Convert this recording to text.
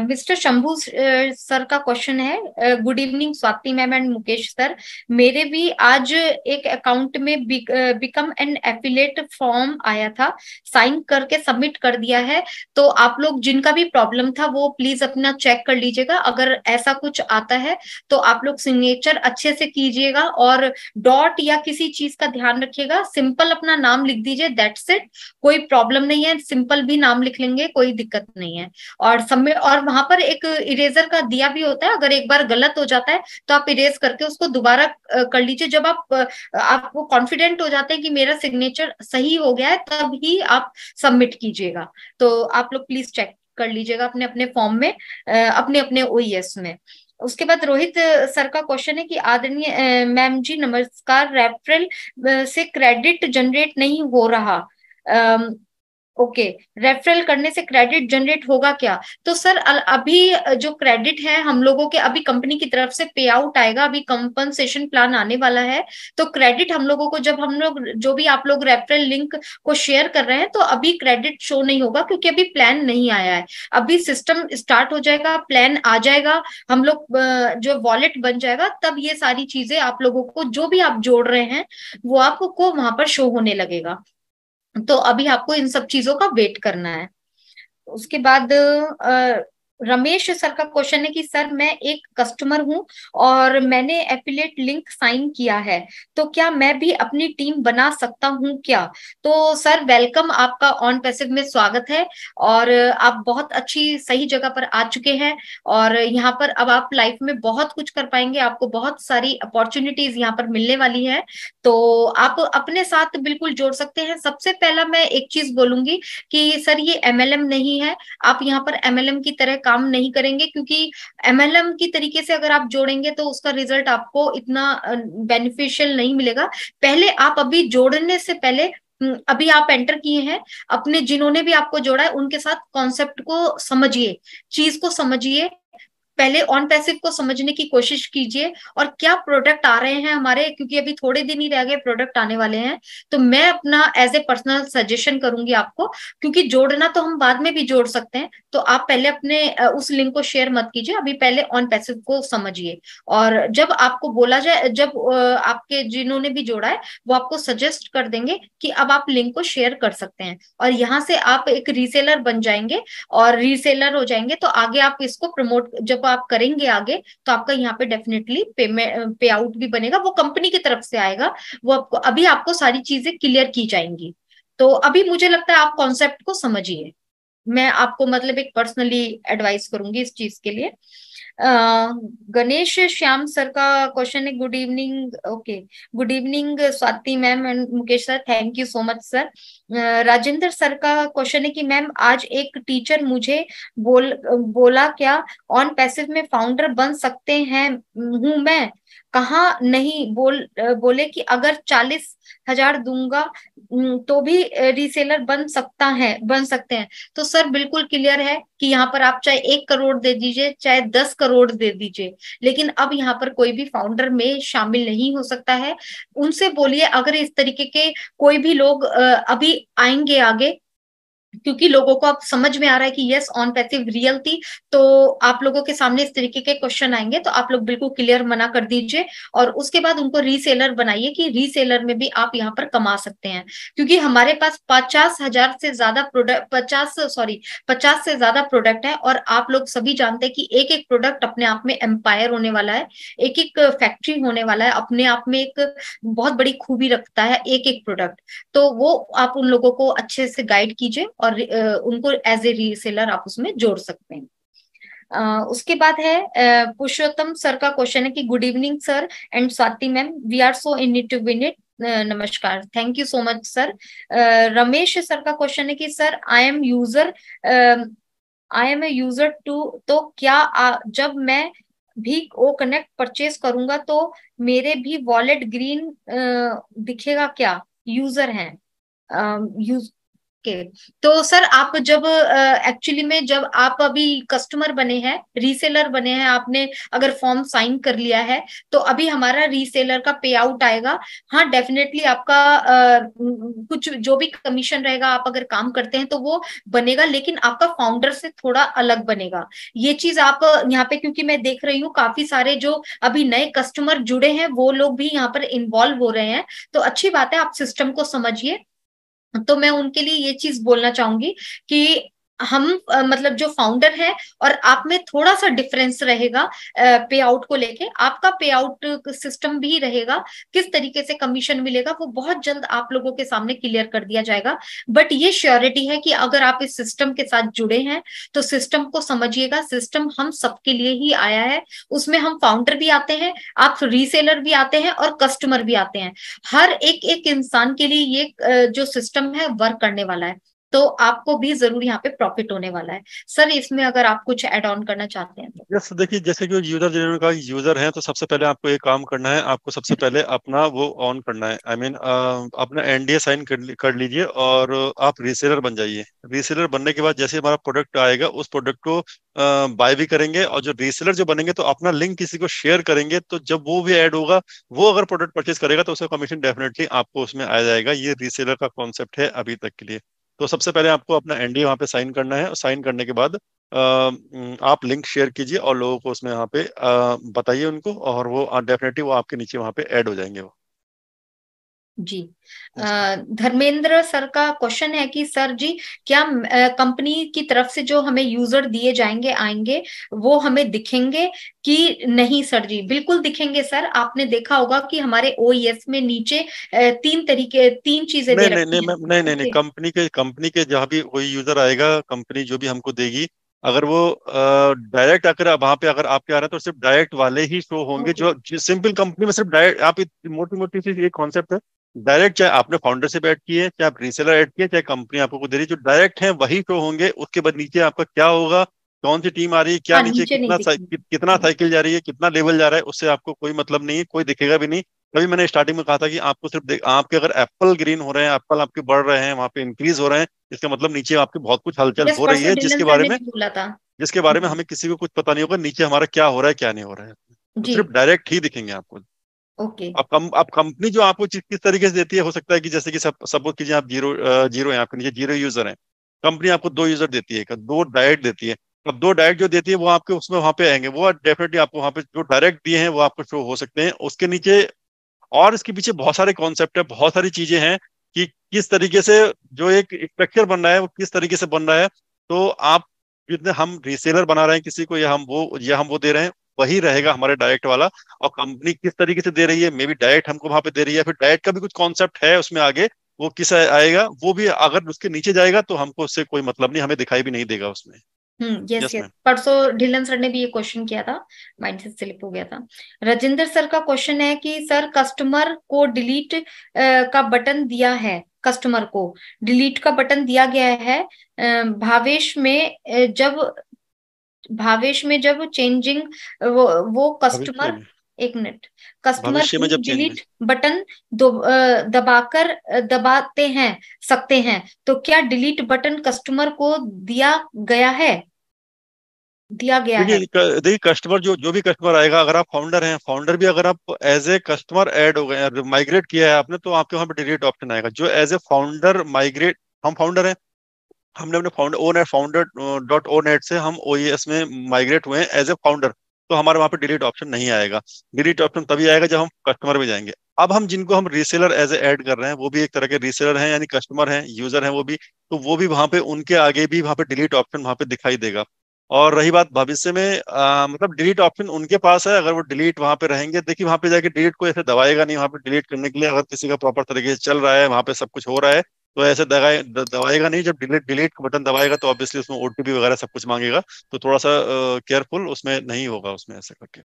Mister Shambhu sir का question है। Good evening Swati ma'am and Mukesh sir. मेरे भी आज एक अकाउंट में बिकम एन एफिलेट फॉर्म आया था, साइन करके सबमिट कर दिया है। तो आप लोग जिनका भी प्रॉब्लम था वो प्लीज अपना चेक कर लीजिएगा। अगर ऐसा कुछ आता है तो आप लोग सिग्नेचर अच्छे से कीजिएगा और डॉट या किसी चीज का ध्यान रखिएगा। सिंपल अपना नाम लिख दीजिए, दैट्स इट। कोई प्रॉब्लम नहीं है, सिंपल भी नाम लिख लेंगे, कोई दिक्कत नहीं है। और सबमिट, और वहां पर एक इरेजर का दिया भी होता है, अगर एक बार गलत हो जाता है तो आप इरेज करके उसको दोबारा कर लीजिए। जब आपको कॉन्फिडेंट हो जाते हैं कि मेरा सिग्नेचर सही हो गया है, तब ही आप सबमिट कीजिएगा। तो आप लोग प्लीज चेक कर लीजिएगा अपने अपने फॉर्म में, अपने अपने ओईएस में। उसके बाद रोहित सर का क्वेश्चन है कि आदरणीय मैम जी नमस्कार, रेफरल से क्रेडिट जनरेट नहीं हो रहा। ओके, रेफरल करने से क्रेडिट जनरेट होगा क्या? तो सर अभी जो क्रेडिट है हम लोगों के, अभी कंपनी की तरफ से पे आउट आएगा, अभी कंपनसेशन प्लान आने वाला है। तो क्रेडिट हम लोगों को, जब हम लोग जो भी आप लोग रेफरल लिंक को शेयर कर रहे हैं, तो अभी क्रेडिट शो नहीं होगा क्योंकि अभी प्लान नहीं आया है। अभी सिस्टम स्टार्ट हो जाएगा, प्लान आ जाएगा, हम लोग जो वॉलेट बन जाएगा, तब ये सारी चीजें आप लोगों को जो भी आप जोड़ रहे हैं वो आपको वहां पर शो होने लगेगा। तो अभी आपको इन सब चीजों का वेट करना है। उसके बाद रमेश सर का क्वेश्चन है कि सर मैं एक कस्टमर हूं और मैंने एफिलिएट लिंक साइन किया है, तो क्या मैं भी अपनी टीम बना सकता हूं क्या? तो सर वेलकम, आपका ऑन पैसिव में स्वागत है। और आप बहुत अच्छी सही जगह पर आ चुके हैं और यहाँ पर अब आप लाइफ में बहुत कुछ कर पाएंगे, आपको बहुत सारी अपॉर्चुनिटीज यहाँ पर मिलने वाली है। तो आप अपने साथ बिल्कुल जोड़ सकते हैं। सबसे पहला मैं एक चीज बोलूंगी कि सर ये एमएलएम नहीं है, आप यहाँ पर एमएलएम की तरह काम नहीं करेंगे, क्योंकि एमएलएम की तरीके से अगर आप जोड़ेंगे तो उसका रिजल्ट आपको इतना बेनिफिशियल नहीं मिलेगा। पहले आप अभी जोड़ने से पहले, अभी आप एंटर किए हैं, अपने जिन्होंने भी आपको जोड़ा है उनके साथ कॉन्सेप्ट को समझिए, चीज को समझिए, पहले ऑन पैसिव को समझने की कोशिश कीजिए। और क्या प्रोडक्ट आ रहे हैं हमारे, क्योंकि अभी थोड़े दिन ही रह गए प्रोडक्ट आने वाले हैं। तो मैं अपना एज ए पर्सनल सजेशन करूंगी आपको, क्योंकि जोड़ना तो हम बाद में भी जोड़ सकते हैं। तो आप पहले अपने उस लिंक को शेयर मत कीजिए, अभी पहले ऑन पैसिव को समझिए। और जब आपको बोला जाए, जब आपके जिन्होंने भी जोड़ा है वो आपको सजेस्ट कर देंगे कि अब आप लिंक को शेयर कर सकते हैं, और यहाँ से आप एक रीसेलर बन जाएंगे। और रीसेलर हो जाएंगे तो आगे आप इसको प्रमोट जब आप करेंगे आगे, तो आपका यहाँ पे डेफिनेटली पेमेंट पे आउट भी बनेगा, वो कंपनी की तरफ से आएगा। वो आपको अभी आपको सारी चीजें क्लियर की जाएंगी। तो अभी मुझे लगता है आप कॉन्सेप्ट को समझिए। मैं आपको मतलब एक पर्सनली एडवाइस करूंगी इस चीज के लिए। गणेश श्याम सर का क्वेश्चन है, good evening. Okay, good evening Swati ma'am and Mukesh sir, thank you so much sir. Rajendra sir का क्वेश्चन है कि मैम आज एक टीचर मुझे बोला क्या ऑन पैसिव में फाउंडर बन सकते हैं हूं मैं? कहा नहीं, बोले कि अगर 40,000 दूंगा तो भी रीसेलर बन सकते हैं। तो सर बिल्कुल क्लियर है कि यहाँ पर आप चाहे 1 करोड़ दे दीजिए, चाहे 10 करोड़ दे दीजिए, लेकिन अब यहाँ पर कोई भी फाउंडर में शामिल नहीं हो सकता है। उनसे बोलिए, अगर इस तरीके के कोई भी लोग अभी आएंगे आगे, क्योंकि लोगों को अब समझ में आ रहा है कि यस ऑन पैसिव रियल थी, तो आप लोगों के सामने इस तरीके के क्वेश्चन आएंगे तो आप लोग बिल्कुल क्लियर मना कर दीजिए। और उसके बाद उनको रीसेलर बनाइए कि रीसेलर में भी आप यहाँ पर कमा सकते हैं। क्योंकि हमारे पास 50,000 से ज्यादा प्रोडक्ट, 50 से ज्यादा प्रोडक्ट है, और आप लोग सभी जानते हैं कि एक एक प्रोडक्ट अपने आप में एम्पायर होने वाला है, एक एक फैक्ट्री होने वाला है, अपने आप में एक बहुत बड़ी खूबी रखता है एक एक प्रोडक्ट। तो वो आप उन लोगों को अच्छे से गाइड कीजिए और उनको एज ए रीसेलर आप उसमें जोड़ सकते हैं। उसके बाद है पुरुषोत्तम सर का क्वेश्चन है कि good evening sir and Swati ma'am, we are so in it to win it. नमस्कार, thank you so much sir. Ramesh sir का क्वेश्चन है कि sir I am a user too, तो क्या जब मैं भी ओ कनेक्ट परचेज करूंगा तो मेरे भी वॉलेट ग्रीन दिखेगा क्या? यूजर हैं, ओके। तो सर आप जब एक्चुअली में जब आप अभी कस्टमर बने हैं, रीसेलर बने हैं, आपने अगर फॉर्म साइन कर लिया है, तो अभी हमारा रीसेलर का पे आउट आएगा। हाँ डेफिनेटली आपका कुछ जो भी कमीशन रहेगा, आप अगर काम करते हैं तो वो बनेगा, लेकिन आपका फाउंडर से थोड़ा अलग बनेगा। ये चीज आप यहाँ पे, क्योंकि मैं देख रही हूँ काफी सारे जो अभी नए कस्टमर जुड़े हैं वो लोग भी यहाँ पर इन्वॉल्व हो रहे हैं, तो अच्छी बात है, आप सिस्टम को समझिए। तो मैं उनके लिए ये चीज बोलना चाहूंगी कि हम मतलब जो फाउंडर है और आप में थोड़ा सा डिफरेंस रहेगा पे आउट को लेके। आपका पे आउट सिस्टम भी रहेगा, किस तरीके से कमीशन मिलेगा वो बहुत जल्द आप लोगों के सामने क्लियर कर दिया जाएगा। बट ये श्योरिटी है कि अगर आप इस सिस्टम के साथ जुड़े हैं तो सिस्टम को समझिएगा। सिस्टम हम सबके लिए ही आया है, उसमें हम फाउंडर भी आते हैं, आप रीसेलर भी आते हैं और कस्टमर भी आते हैं। हर एक एक इंसान के लिए ये जो सिस्टम है वर्क करने वाला है, तो आपको भी जरूर यहाँ पे प्रॉफिट होने वाला है। सर इसमें अगर आप कुछ ऐड ऑन करना चाहते हैं तो। यस, देखिए जैसे कि यूजर, जिन्होंने कहा यूजर हैं, तो सबसे पहले आपको एक काम करना है, आपको सबसे पहले अपना वो ऑन करना है, आई मीन अपना एनडीए साइन कर लीजिए और आप रीसेलर बन जाइए। रीसेलर बनने के बाद जैसे हमारा प्रोडक्ट आएगा, उस प्रोडक्ट को बाय भी करेंगे, और जो रीसेलर जो बनेंगे तो अपना लिंक किसी को शेयर करेंगे, तो जब वो भी ऐड होगा, वो अगर प्रोडक्ट परचेज करेगा तो उसका कमीशन डेफिनेटली आपको उसमें आ जाएगा। ये रीसेलर का कॉन्सेप्ट है अभी तक के लिए। तो सबसे पहले आपको अपना एनडीए वहाँ पे साइन करना है, और साइन करने के बाद आप लिंक शेयर कीजिए और लोगों को उसमें वहाँ पे बताइए उनको, और वो डेफिनेटली वो आपके नीचे वहाँ पे ऐड हो जाएंगे वो। जी। Yes, ma'am. धर्मेंद्र सर का क्वेश्चन है कि सर जी, क्या कंपनी की तरफ से जो हमें यूजर दिए जाएंगे आएंगे, वो हमें दिखेंगे कि नहीं? सर जी बिल्कुल दिखेंगे सर। आपने देखा होगा कि हमारे ओईएस में नीचे तीन चीजें दे नहीं नहीं रखी नहीं हैं। मैम, नहीं नहीं नहीं, ओके। कंपनी के जहाँ भी कोई यूजर आएगा, कंपनी जो भी हमको देगी, अगर वो डायरेक्ट आकर वहां पे अगर आपके आ रहे हैं तो सिर्फ डायरेक्ट वाले ही शो होंगे। ओके। जो सिंपल कंपनी में सिर्फ डायरेक्ट, आप मोटी मोटी सी ये कॉन्सेप्ट है, डायरेक्ट चाहे आपने फाउंडर से ऐड किए, चाहे आप रीसेलर ऐड किए, चाहे कंपनी आपको को दे रही है, जो डायरेक्ट है वही शो होंगे। उसके बाद नीचे आपका क्या होगा, कौन सी टीम आ रही है, क्या हाँ नीचे नीचे नहीं कितना दिखेंगे। साइकिल जा रही है, कितना लेवल जा रहा है, उससे आपको कोई मतलब नहीं है, कोई दिखेगा भी नहीं। तभी मैंने स्टार्टिंग में कहा था कि आपको सिर्फ आपके अगर एप्पल ग्रीन हो रहे हैं, एप्पल आपके बढ़ रहे हैं, वहां पे इंक्रीज हो रहे हैं, इसका मतलब नीचे आपके बहुत कुछ हलचल यस, हो रही परसों है, ढिल्लन सर ने भी बोला था। जिसके बारे में जी। हमें किसी को कुछ पता नहीं होगा नीचे हमारा क्या हो रहा है क्या नहीं हो रहा है। तो जी। सिर्फ डायरेक्ट ही दिखेंगे आपको। ओके। अब कंपनी जो आपको किस तरीके से देती है, हो सकता है कि जैसे कि सपोज कीजिए आप जीरो है, आपके नीचे जीरो यूजर है, कंपनी आपको दो यूजर देती है, दो डायरेक्ट देती है। अब दो डायरेक्ट जो देती है वो आपके उसमें वहां पे आएंगे, वो डेफिनेटली आपको वहां पे जो डायरेक्ट दिए हैं वो आपको शो हो सकते हैं उसके नीचे। और इसके पीछे बहुत सारे कॉन्सेप्ट है, बहुत सारी चीजें हैं कि किस तरीके से जो एक स्ट्रक्चर बन रहा है वो किस तरीके से बन रहा है। तो आप जितने हम रीसेलर बना रहे हैं किसी को, या हम वो दे रहे हैं, वही रहेगा हमारे डायरेक्ट वाला। और कंपनी किस तरीके से दे रही है, मे बी डायरेक्ट हमको वहां पे दे रही है, फिर डायरेक्ट का भी कुछ कॉन्सेप्ट है उसमें आगे, वो किस आएगा वो भी अगर उसके नीचे जाएगा तो हमको उससे कोई मतलब नहीं, हमें दिखाई भी नहीं देगा उसमें। Yes yes yes, ma'am. परसों ढिल्लन सर ने भी ये क्वेश्चन किया था, माइंड से स्लिप हो गया था। राजेंद्र सर का क्वेश्चन है कि सर कस्टमर को डिलीट का बटन दिया है, कस्टमर को डिलीट का बटन दिया गया है भावेश में जब चेंजिंग वो भविष्य कस्टमर, में, एक मिनट, कस्टमर भविष्य में प्लीज जब चेंज, डिलीट बटन दबाकर दबाते हैं सकते हैं, तो क्या डिलीट बटन कस्टमर को दिया गया है? देखिए कस्टमर जो भी कस्टमर आएगा, अगर आप फाउंडर हैं, फाउंडर भी अगर आप एज ए कस्टमर ऐड हो गए, माइग्रेट किया है आपने, तो आपके वहाँ पे डिलीट ऑप्शन आएगा। जो एज ए फाउंडर माइग्रेट, हम फाउंडर हैं, हमने अपने फाउंडर डॉट ओ नेट से हम ओईएस में माइग्रेट हुए हैं एज ए फाउंडर, तो हमारे वहाँ पे डिलीट ऑप्शन नहीं आएगा। डिलीट ऑप्शन तभी आएगा जब हम कस्टमर में जाएंगे। अब हम जिनको हम रीसेलर एज ए ऐड कर रहे हैं, वो भी एक तरह के रीसेलर हैं, यानी कस्टमर हैं, यूजर हैं वो भी, तो वो भी वहाँ पे उनके आगे भी वहाँ पे डिलीट ऑप्शन वहाँ पे दिखाई देगा। और रही बात भविष्य में, मतलब डिलीट ऑप्शन उनके पास है, अगर वो डिलीट वहां पे रहेंगे, देखिए वहां पे जाके डिलीट को ऐसे दबाएगा नहीं, वहां पे डिलीट करने के लिए अगर किसी का प्रॉपर तरीके से चल रहा है, वहां पे सब कुछ हो रहा है, तो ऐसे दबाएगा नहीं। जब डिलीट डिलीट का बटन दबाएगा तो ऑब्वियसली उसमें ओटीपी वगैरह सब कुछ मांगेगा, तो थोड़ा सा केयरफुल उसमें नहीं होगा उसमें ऐसे करके।